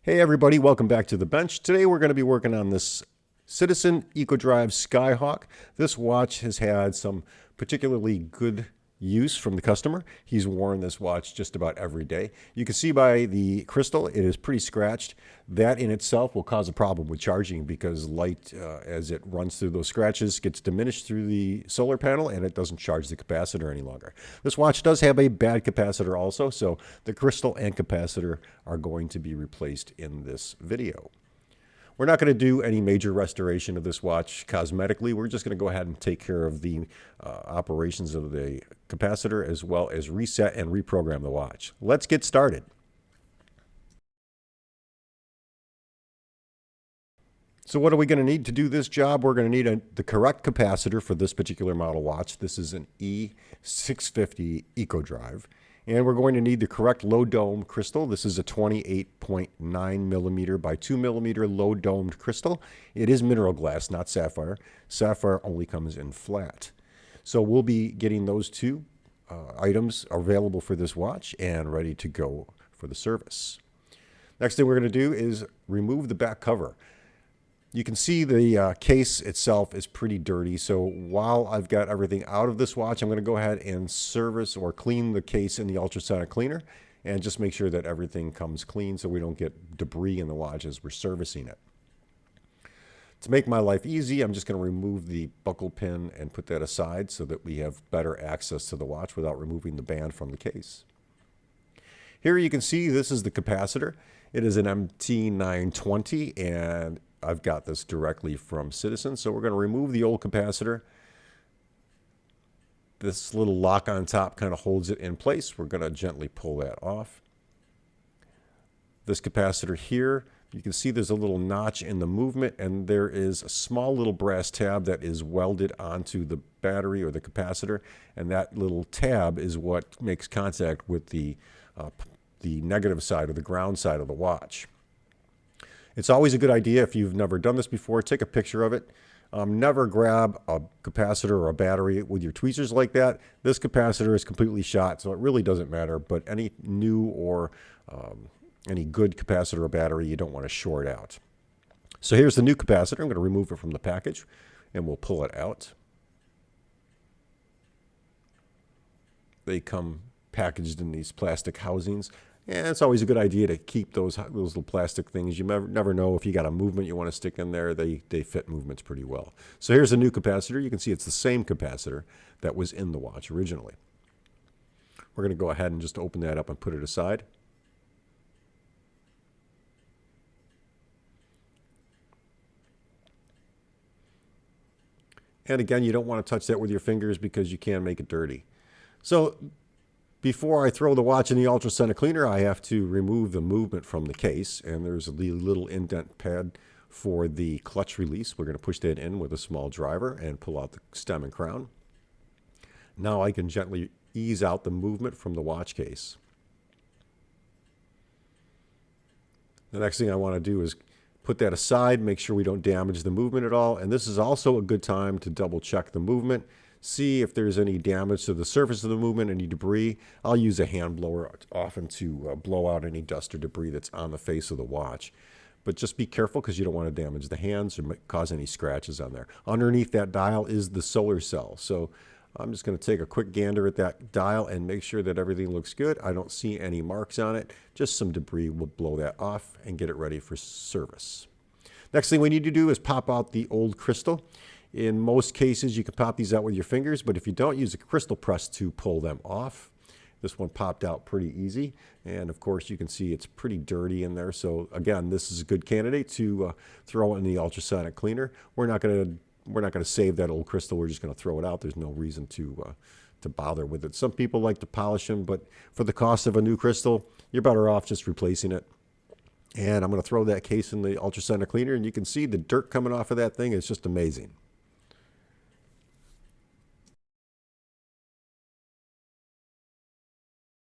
Hey everybody, welcome back to the bench. Today we're going to be working on this Citizen EcoDrive Skyhawk. This watch has had some particularly good use from the customer. He's worn this watch just about every day. You can see by the crystal, it is pretty scratched. That in itself will cause a problem with charging because light, as it runs through those scratches, gets diminished through the solar panel and it doesn't charge the capacitor any longer. This watch does have a bad capacitor also, so the crystal and capacitor are going to be replaced in this video. We're not going to do any major restoration of this watch cosmetically. We're just going to go ahead and take care of the operations of the capacitor as well as reset and reprogram the watch. Let's get started. So what are we going to need to do this job? We're going to need the correct capacitor for this particular model watch. This is an E650 EcoDrive. And we're going to need the correct low dome crystal. This is a 28.9 millimeter by 2 millimeter low domed crystal. It is mineral glass, not sapphire. Sapphire only comes in flat. So we'll be getting those two items available for this watch and ready to go for the service. Next thing we're going to do is remove the back cover. You can see the case itself is pretty dirty, so while I've got everything out of this watch, I'm going to go ahead and service or clean the case in the ultrasonic cleaner and just make sure that everything comes clean so we don't get debris in the watch as we're servicing it. To make my life easy, I'm just going to remove the buckle pin and put that aside so that we have better access to the watch without removing the band from the case. Here you can see this is the capacitor. It is an MT920 and I've got this directly from Citizen, so we're going to remove the old capacitor. This little lock on top kind of holds it in place. We're going to gently pull that off. This capacitor here, you can see there's a little notch in the movement, and there is a small little brass tab that is welded onto the battery or the capacitor, and that little tab is what makes contact with the negative side or the ground side of the watch. It's always a good idea, if you've never done this before, take a picture of it. Never grab a capacitor or a battery with your tweezers like that. This capacitor is completely shot, so it really doesn't matter, but any new or any good capacitor or battery, you don't want to short out. So here's the new capacitor. I'm going to remove it from the package, and we'll pull it out. They come packaged in these plastic housings. And it's always a good idea to keep those little plastic things. You never know if you got a movement you want to stick in there. They fit movements pretty well. So here's a new capacitor. You can see it's the same capacitor that was in the watch originally. We're going to go ahead and just open that up and put it aside. And again, you don't want to touch that with your fingers because you can make it dirty. So before I throw the watch in the ultrasonic cleaner, I have to remove the movement from the case, and there's a little indent pad for the clutch release. We're going to push that in with a small driver and pull out the stem and crown. Now I can gently ease out the movement from the watch case. The next thing I want to do is put that aside, make sure we don't damage the movement at all, and this is also a good time to double check the movement. See if there's any damage to the surface of the movement, any debris. I'll use a hand blower often to blow out any dust or debris that's on the face of the watch. But just be careful because you don't want to damage the hands or cause any scratches on there. Underneath that dial is the solar cell. So I'm just going to take a quick gander at that dial and make sure that everything looks good. I don't see any marks on it. Just some debris. We'll blow that off and get it ready for service. Next thing we need to do is pop out the old crystal. In most cases, you can pop these out with your fingers, but if you don't, use a crystal press to pull them off. This one popped out pretty easy, and of course, you can see it's pretty dirty in there. So again, this is a good candidate to throw in the ultrasonic cleaner. We're not going to save that old crystal. We're just going to throw it out. There's no reason to bother with it. Some people like to polish them, but for the cost of a new crystal, you're better off just replacing it. And I'm going to throw that case in the ultrasonic cleaner, and you can see the dirt coming off of that thing is just amazing.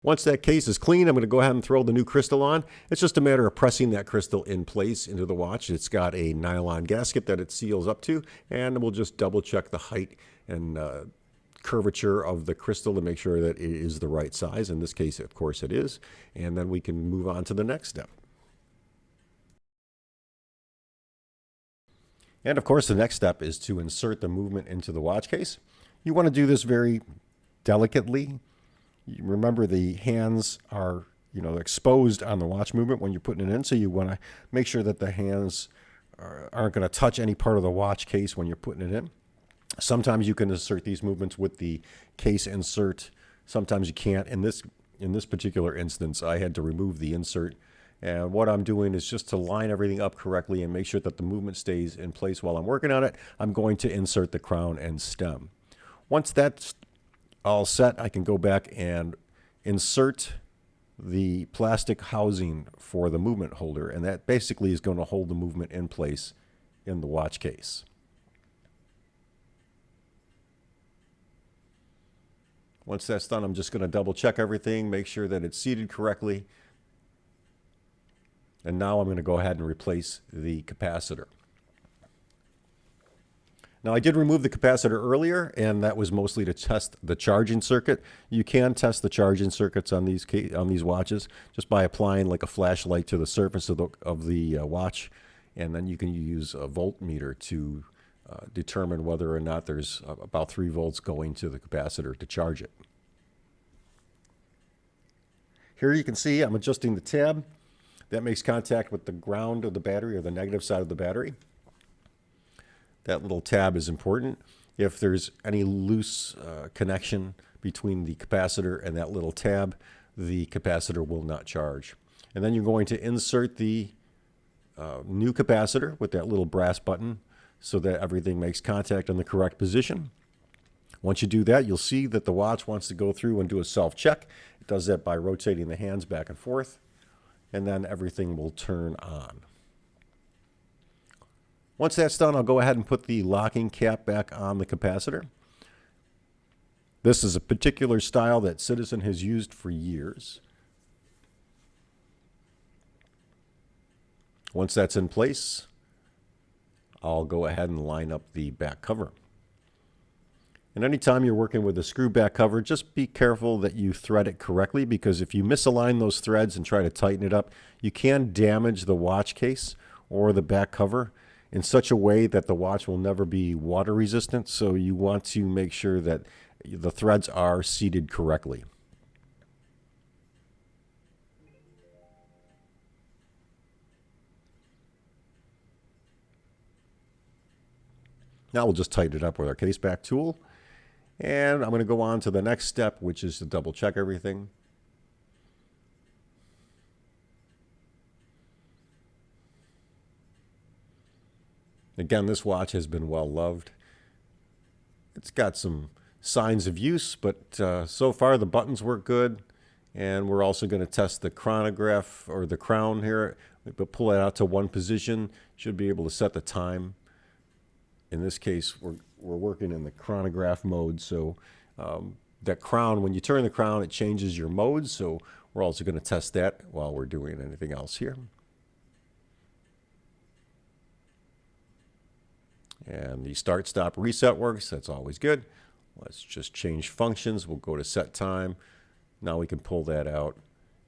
Once that case is clean, I'm going to go ahead and throw the new crystal on. It's just a matter of pressing that crystal in place into the watch. It's got a nylon gasket that it seals up to, and we'll just double check the height and curvature of the crystal to make sure that it is the right size. In this case, of course, it is. And then we can move on to the next step. And of course, the next step is to insert the movement into the watch case. You want to do this very delicately. Remember, the hands are exposed on the watch movement when you're putting it in, so you want to make sure that the hands aren't going to touch any part of the watch case when you're putting it in. Sometimes you can insert these movements with the case insert. Sometimes you can't. In this particular instance, I had to remove the insert. And what I'm doing is just to line everything up correctly and make sure that the movement stays in place while I'm working on it. I'm going to insert the crown and stem. Once that's all set, I can go back and insert the plastic housing for the movement holder, and that basically is going to hold the movement in place in the watch case. Once that's done, I'm just going to double check everything, make sure that it's seated correctly. And now I'm going to go ahead and replace the capacitor. Now, I did remove the capacitor earlier, and that was mostly to test the charging circuit. You can test the charging circuits on these watches just by applying like a flashlight to the surface of the watch, and then you can use a voltmeter to determine whether or not there's about 3 volts going to the capacitor to charge it. Here you can see I'm adjusting the tab. That makes contact with the ground of the battery, or the negative side of the battery. That little tab is important. If there's any loose connection between the capacitor and that little tab, the capacitor will not charge. And then you're going to insert the new capacitor with that little brass button so that everything makes contact in the correct position. Once you do that, you'll see that the watch wants to go through and do a self-check. It does that by rotating the hands back and forth, and then everything will turn on. Once that's done, I'll go ahead and put the locking cap back on the capacitor. This is a particular style that Citizen has used for years. Once that's in place, I'll go ahead and line up the back cover. And anytime you're working with a screw back cover, just be careful that you thread it correctly, because if you misalign those threads and try to tighten it up, you can damage the watch case or the back cover in such a way that the watch will never be water resistant. So you want to make sure that the threads are seated correctly. Now we'll just tighten it up with our case back tool. And I'm going to go on to the next step, which is to double check everything. Again, this watch has been well loved. It's got some signs of use, but so far the buttons work good. And we're also going to test the chronograph, or the crown here. We'll pull it out to one position. Should be able to set the time. In this case, we're working in the chronograph mode. So that crown, when you turn the crown, it changes your mode. So we're also going to test that while we're doing anything else here. And the start, stop, reset works. That's always good. Let's just change functions. We'll go to set time. Now we can pull that out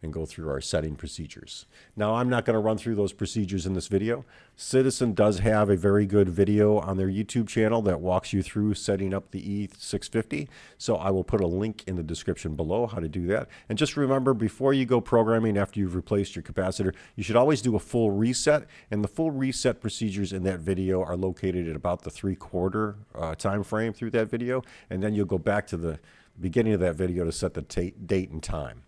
and go through our setting procedures. Now, I'm not going to run through those procedures in this video. Citizen does have a very good video on their YouTube channel that walks you through setting up the E650. So I will put a link in the description below how to do that. And just remember, before you go programming after you've replaced your capacitor, you should always do a full reset. And the full reset procedures in that video are located at about the 3/4 time frame through that video. And then you'll go back to the beginning of that video to set the date and time.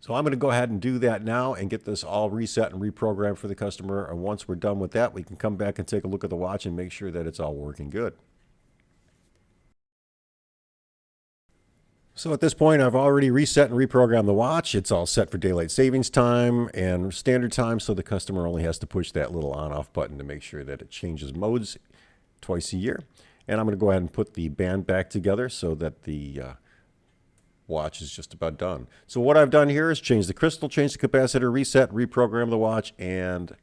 So I'm going to go ahead and do that now and get this all reset and reprogrammed for the customer. And once we're done with that, we can come back and take a look at the watch and make sure that it's all working good. So at this point, I've already reset and reprogrammed the watch. It's all set for daylight savings time and standard time, so the customer only has to push that little on-off button to make sure that it changes modes twice a year. And I'm going to go ahead and put the band back together so that the watch is just about done. So what I've done here is change the crystal, change the capacitor, reset, reprogram the watch, and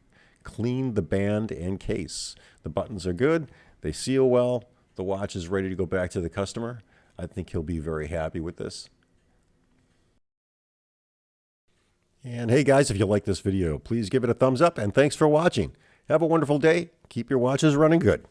clean the band and case. The buttons are good. They seal well. The watch is ready to go back to the customer. I think he'll be very happy with this. And hey guys, if you like this video, please give it a thumbs up, and thanks for watching. Have a wonderful day. Keep your watches running good.